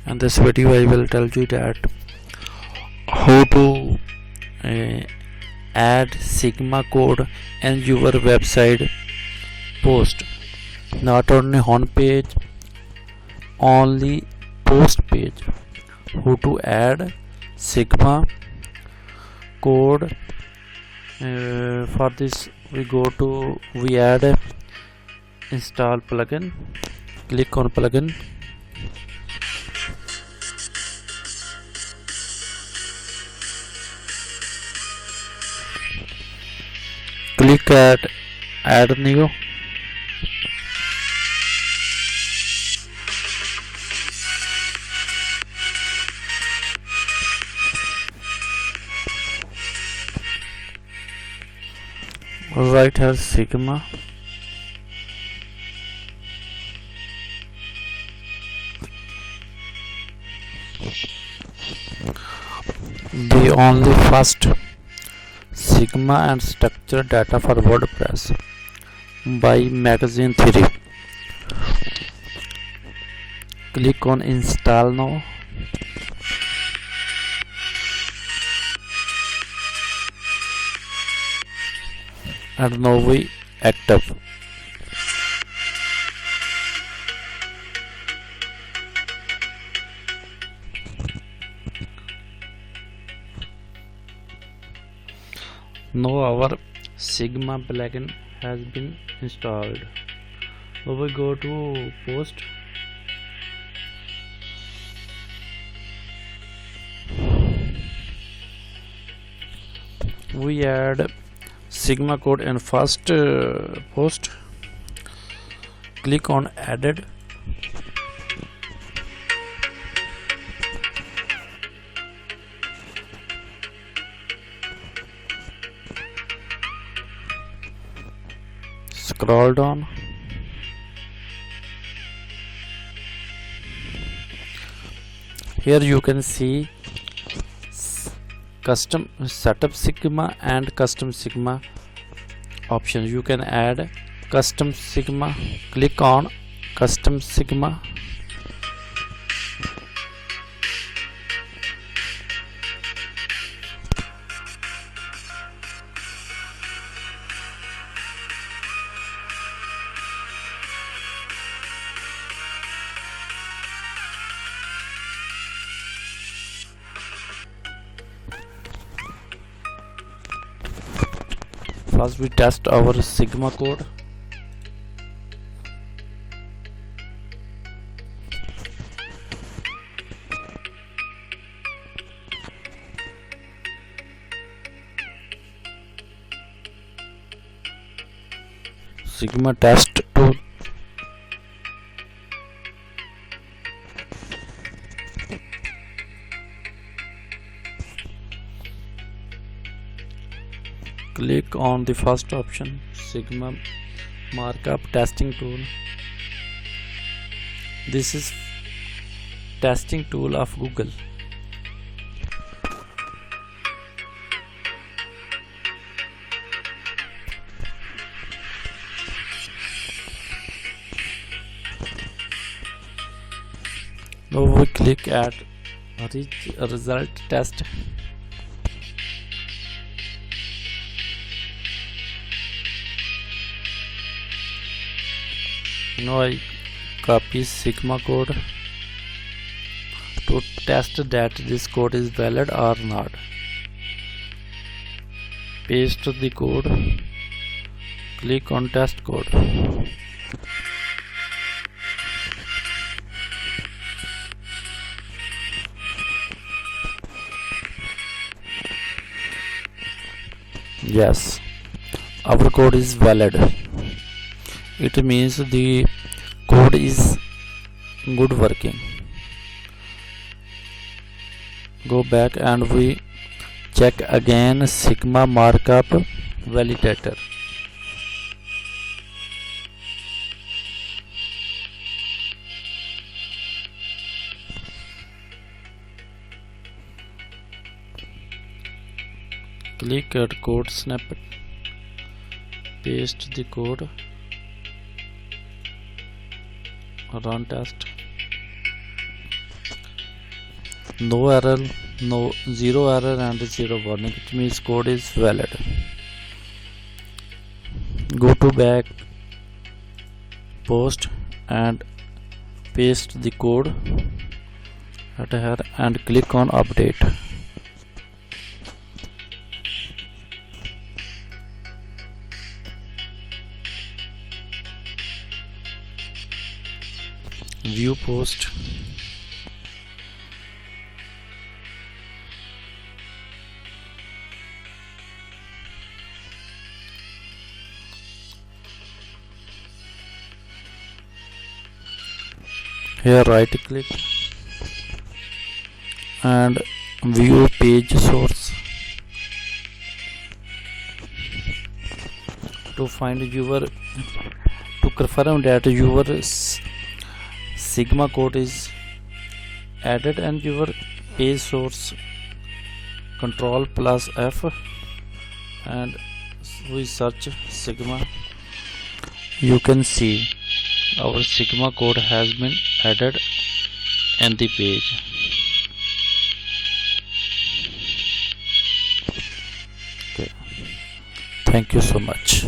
In this video I will tell you that how to add Schema code in your website post, not only home page, only post page. How to add Schema code. For this we add install plugin. Click on plugin. Click at add new. Write here Schema. The only first Schema and structure data for WordPress by Magazine Theory. Click on install now. And now we active. Now our Schema plugin has been installed. Now we go to post. We add Schema code in first post. Click on added. Scroll down. Here you can see custom setup Schema and custom Schema options. You can add custom Schema. Click on custom Schema. First we test our Schema code. Schema test tool. Click on the first option, Schema markup testing tool. This is testing tool of Google. Now we click at result test. Now I copy Schema code to test that this code is valid or not. Paste the code. Click on test code. Yes, our code is valid. It means the code is good working. Go back and we check again Schema markup validator. Click at code snippet, paste the code, run test. no error, no zero error and zero warning. It means code is valid. Go to back post and paste the code at here and click on update. View post. Here right click and view page source. To find your, to confirm that your Sigma code is added and your page source, control plus F and we search Sigma. You can see our Sigma code has been added in the page. Okay. Thank you so much.